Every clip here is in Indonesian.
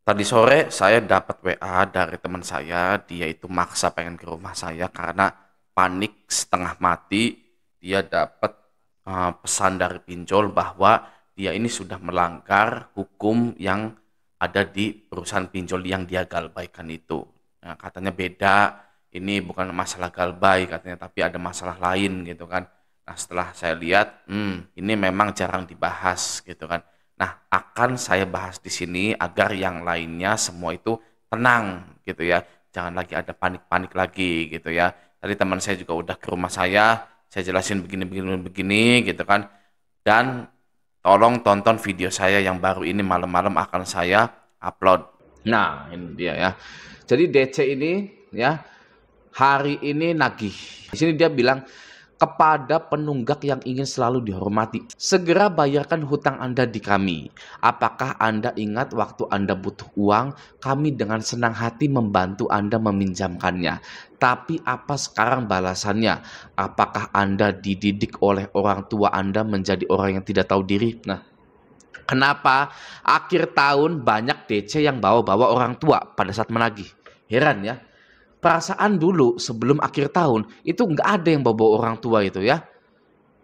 Tadi sore saya dapat WA dari teman saya, dia itu maksa pengen ke rumah saya karena panik setengah mati. Dia dapat pesan dari pinjol bahwa dia ini sudah melanggar hukum yang ada di perusahaan pinjol yang dia galbaikan itu. Nah, katanya beda, ini bukan masalah galbay katanya, tapi ada masalah lain gitu kan. Nah, setelah saya lihat, ini memang jarang dibahas gitu kan. Nah, akan saya bahas di sini agar yang lainnya semua itu tenang gitu ya. Jangan lagi ada panik-panik lagi gitu ya. Tadi teman saya juga udah ke rumah saya jelasin begini gitu kan. Dan tolong tonton video saya yang baru ini malam-malam akan saya upload. Nah, ini dia ya. Jadi DC ini ya hari ini nagih. Di sini dia bilang kepada penunggak yang ingin selalu dihormati, segera bayarkan hutang Anda di kami. Apakah Anda ingat waktu Anda butuh uang, kami dengan senang hati membantu Anda meminjamkannya. Tapi apa sekarang balasannya? Apakah Anda dididik oleh orang tua Anda menjadi orang yang tidak tahu diri? Nah, kenapa akhir tahun banyak DC yang bawa-bawa orang tua pada saat menagih? Heran ya. Perasaan dulu sebelum akhir tahun itu nggak ada yang bawa orang tua itu ya.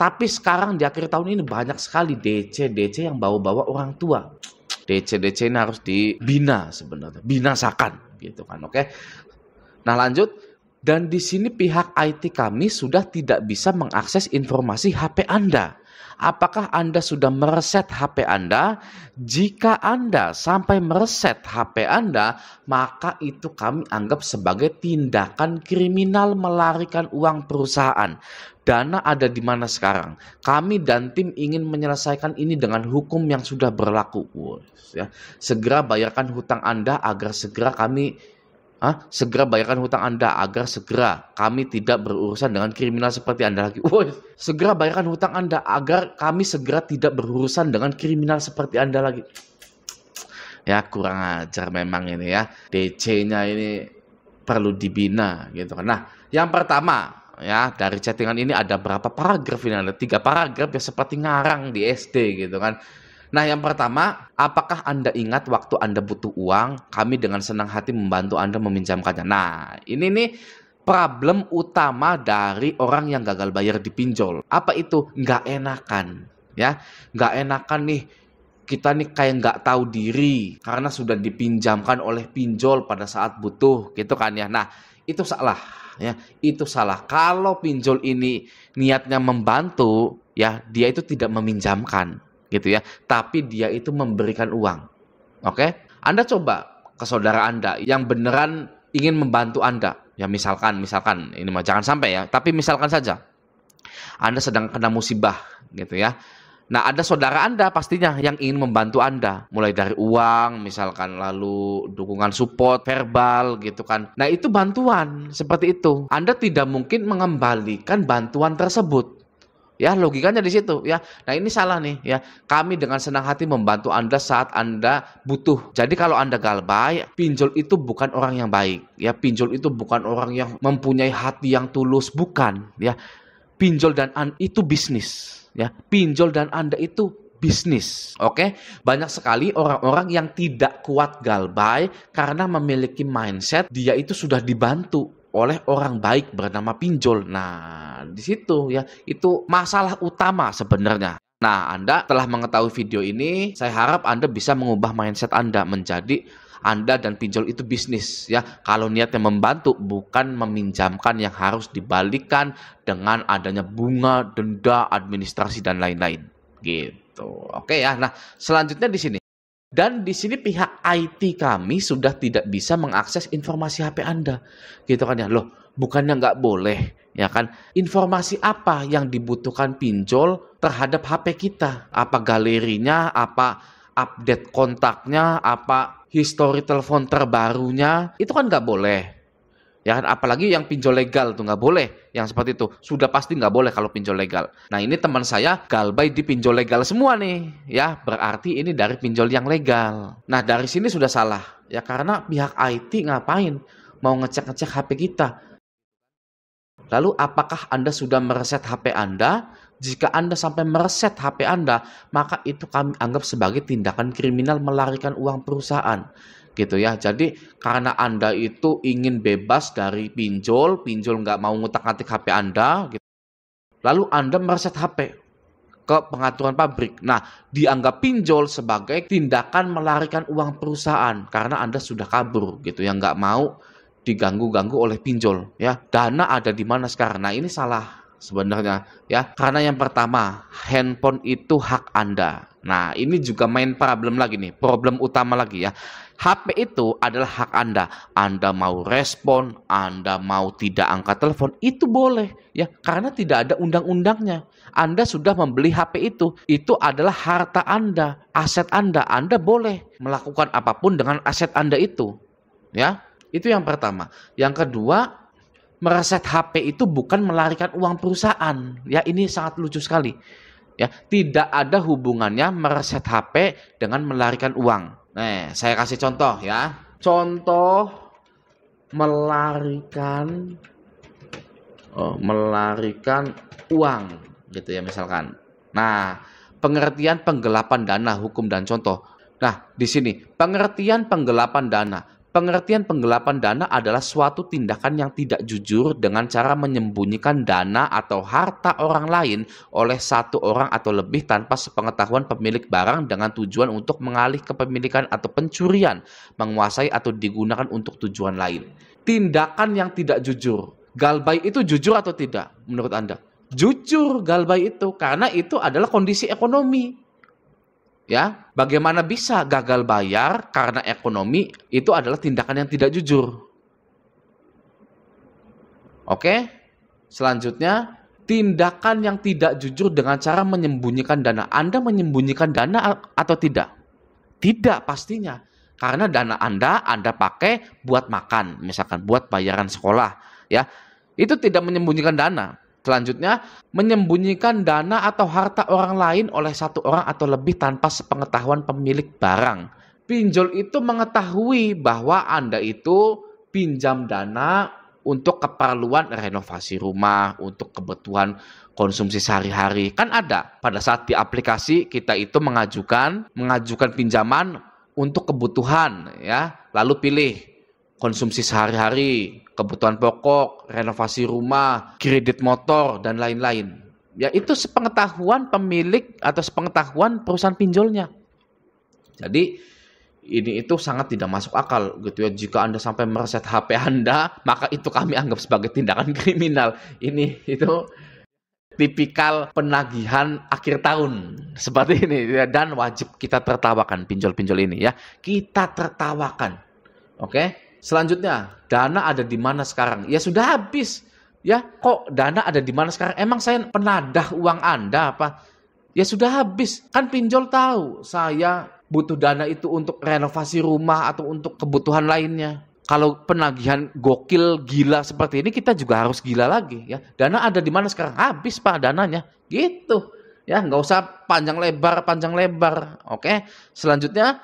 Tapi sekarang di akhir tahun ini banyak sekali DC yang bawa-bawa orang tua. DC ini harus dibina sebenarnya, binasakan gitu kan, oke? Nah lanjut, dan di sini pihak IT kami sudah tidak bisa mengakses informasi HP Anda. Apakah Anda sudah mereset HP Anda? Jika Anda sampai mereset HP Anda, maka itu kami anggap sebagai tindakan kriminal melarikan uang perusahaan. Dana ada di mana sekarang? Kami dan tim ingin menyelesaikan ini dengan hukum yang sudah berlaku. Ya. Segera bayarkan hutang Anda agar segera bayarkan hutang Anda agar segera kami tidak berurusan dengan kriminal seperti Anda lagi. Segera bayarkan hutang Anda agar kami segera tidak berurusan dengan kriminal seperti Anda lagi. Ya kurang ajar memang ini ya. DC-nya ini perlu dibina gitu kan. Nah, yang pertama ya dari chattingan ini ada berapa paragraf ini? Ada 3 paragraf ya seperti ngarang di SD gitu kan. Nah, yang pertama, apakah Anda ingat waktu Anda butuh uang, kami dengan senang hati membantu Anda meminjamkannya. Nah, ini nih problem utama dari orang yang gagal bayar di pinjol. Apa itu? Nggak enakan. Ya, nggak enakan nih. Kita nih kayak nggak tahu diri karena sudah dipinjamkan oleh pinjol pada saat butuh, gitu kan ya. Nah, itu salah. Ya, itu salah. Kalau pinjol ini niatnya membantu, ya dia itu tidak meminjamkan. Gitu ya, tapi dia itu memberikan uang. Oke? Anda coba ke saudara Anda yang beneran ingin membantu Anda. Ya misalkan ini mah jangan sampai ya, tapi misalkan saja Anda sedang kena musibah gitu ya. Nah, ada saudara Anda pastinya yang ingin membantu Anda, mulai dari uang misalkan, lalu dukungan support verbal gitu kan. Nah, itu bantuan seperti itu. Anda tidak mungkin mengembalikan bantuan tersebut. Ya, logikanya di situ ya. Nah, ini salah nih ya. Kami dengan senang hati membantu Anda saat Anda butuh. Jadi kalau Anda galbay, pinjol itu bukan orang yang baik. Ya, pinjol itu bukan orang yang mempunyai hati yang tulus, bukan ya. Pinjol dan Anda itu bisnis ya. Pinjol dan Anda itu bisnis. Oke? Banyak sekali orang-orang yang tidak kuat galbay karena memiliki mindset dia itu sudah dibantu oleh orang baik bernama pinjol. Nah, di situ ya, itu masalah utama sebenarnya. Nah, Anda telah mengetahui video ini, saya harap Anda bisa mengubah mindset Anda menjadi Anda dan pinjol itu bisnis ya. Kalau niatnya membantu, bukan meminjamkan yang harus dibalikkan dengan adanya bunga, denda, administrasi dan lain-lain. Gitu. Oke ya. Nah, selanjutnya di sini. Dan di sini pihak IT kami sudah tidak bisa mengakses informasi HP Anda. Gitu kan ya. Loh, bukannya nggak boleh, ya kan? Informasi apa yang dibutuhkan pinjol terhadap HP kita? Apa galerinya, apa update kontaknya, apa histori telepon terbarunya? Itu kan nggak boleh. Ya kan, apalagi yang pinjol legal tuh nggak boleh, yang seperti itu sudah pasti nggak boleh kalau pinjol legal. Nah, ini teman saya galbay di pinjol legal semua nih, ya berarti ini dari pinjol yang legal. Nah, dari sini sudah salah ya, karena pihak IT ngapain mau ngecek-ngecek HP kita. Lalu apakah Anda sudah mereset HP Anda? Jika Anda sampai mereset HP Anda, maka itu kami anggap sebagai tindakan kriminal melarikan uang perusahaan. gitu ya. Jadi karena Anda itu ingin bebas dari pinjol nggak mau ngutak-ngatik HP Anda, gitu. Lalu Anda mereset HP ke pengaturan pabrik. Nah, dianggap pinjol sebagai tindakan melarikan uang perusahaan karena Anda sudah kabur gitu ya, nggak mau diganggu-ganggu oleh pinjol ya. Dana ada di mana sekarang? Nah, ini salah sebenarnya ya. Karena yang pertama, handphone itu hak Anda. Nah, ini juga main problem lagi nih, problem utama lagi ya. HP itu adalah hak Anda. Anda mau respon, Anda mau tidak angkat telepon, itu boleh ya, karena tidak ada undang-undangnya. Anda sudah membeli HP itu adalah harta Anda, aset Anda. Anda boleh melakukan apapun dengan aset Anda itu. Ya, itu yang pertama. Yang kedua, mereset HP itu bukan melarikan uang perusahaan. Ya, ini sangat lucu sekali. Ya, tidak ada hubungannya mereset HP dengan melarikan uang. Nah, saya kasih contoh ya. Contoh melarikan uang gitu ya misalkan. Nah, pengertian penggelapan dana, hukum dan contoh. Nah, di sini pengertian penggelapan dana. Pengertian penggelapan dana adalah suatu tindakan yang tidak jujur dengan cara menyembunyikan dana atau harta orang lain oleh satu orang atau lebih tanpa sepengetahuan pemilik barang dengan tujuan untuk mengalih kepemilikan atau pencurian, menguasai atau digunakan untuk tujuan lain. Tindakan yang tidak jujur. Galbay itu jujur atau tidak menurut Anda? Jujur galbay itu karena itu adalah kondisi ekonomi. Ya, bagaimana bisa gagal bayar karena ekonomi itu adalah tindakan yang tidak jujur. Oke, selanjutnya tindakan yang tidak jujur dengan cara menyembunyikan dana. Anda menyembunyikan dana atau tidak? Tidak pastinya, karena dana Anda pakai buat makan, misalkan buat bayaran sekolah, ya. Itu tidak menyembunyikan dana. Selanjutnya, menyembunyikan dana atau harta orang lain oleh satu orang atau lebih tanpa sepengetahuan pemilik barang. Pinjol itu mengetahui bahwa Anda itu pinjam dana untuk keperluan renovasi rumah, untuk kebutuhan konsumsi sehari-hari. Kan ada pada saat di aplikasi kita itu mengajukan pinjaman untuk kebutuhan ya, lalu pilih konsumsi sehari-hari, kebutuhan pokok, renovasi rumah, kredit motor, dan lain-lain. Ya, itu sepengetahuan pemilik atau sepengetahuan perusahaan pinjolnya. Jadi, ini itu sangat tidak masuk akal gitu ya. Jika Anda sampai mereset HP Anda, maka itu kami anggap sebagai tindakan kriminal. Itu tipikal penagihan akhir tahun seperti ini ya. Dan wajib kita tertawakan pinjol-pinjol ini ya. Kita tertawakan. Oke? Selanjutnya, dana ada di mana sekarang? Ya sudah habis. Ya, kok dana ada di mana sekarang? Emang saya penadah uang Anda apa? Ya sudah habis. Kan pinjol tahu saya butuh dana itu untuk renovasi rumah atau untuk kebutuhan lainnya. Kalau penagihan gokil gila seperti ini, kita juga harus gila lagi ya. Dana ada di mana sekarang? Habis Pak dananya. Gitu. Ya, nggak usah panjang lebar. Oke. Selanjutnya,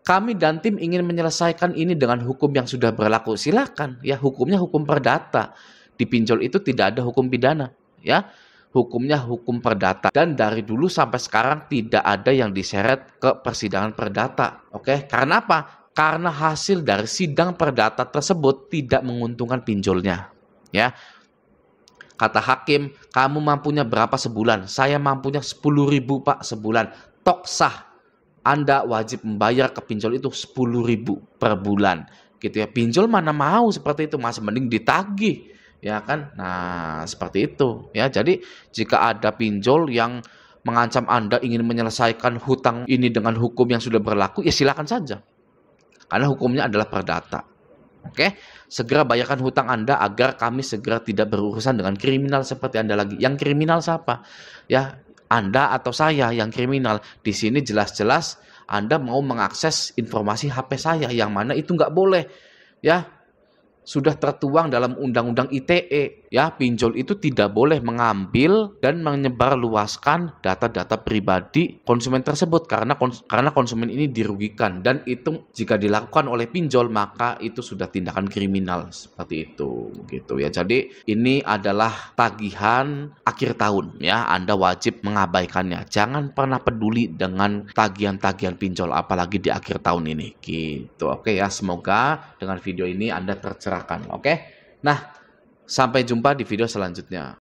kami dan tim ingin menyelesaikan ini dengan hukum yang sudah berlaku. Silakan, ya, hukumnya hukum perdata. Di pinjol itu tidak ada hukum pidana, ya. Hukumnya hukum perdata dan dari dulu sampai sekarang tidak ada yang diseret ke persidangan perdata. Oke, karena apa? Karena hasil dari sidang perdata tersebut tidak menguntungkan pinjolnya, ya. Kata hakim, kamu mampunya berapa sebulan? Saya mampunya 10.000 Pak sebulan. Tok sah. Anda wajib membayar ke pinjol itu 10.000 per bulan, gitu ya. Pinjol mana mau seperti itu, masih mending ditagih, ya kan? Nah, seperti itu, ya. Jadi jika ada pinjol yang mengancam Anda ingin menyelesaikan hutang ini dengan hukum yang sudah berlaku, ya silakan saja, karena hukumnya adalah perdata. Oke, segera bayarkan hutang Anda agar kami segera tidak berurusan dengan kriminal seperti Anda lagi. Yang kriminal siapa? Ya, Anda atau saya yang kriminal. Di sini jelas-jelas Anda mau mengakses informasi HP saya yang mana itu nggak boleh. Ya, sudah tertuang dalam Undang-Undang ITE. Ya, pinjol itu tidak boleh mengambil dan menyebarluaskan data-data pribadi konsumen tersebut karena konsumen ini dirugikan, dan itu jika dilakukan oleh pinjol maka itu sudah tindakan kriminal seperti itu gitu ya. Jadi ini adalah tagihan akhir tahun ya, Anda wajib mengabaikannya. Jangan pernah peduli dengan tagihan-tagihan pinjol apalagi di akhir tahun ini gitu. Oke ya, semoga dengan video ini Anda tercerahkan. Oke. Nah, sampai jumpa di video selanjutnya.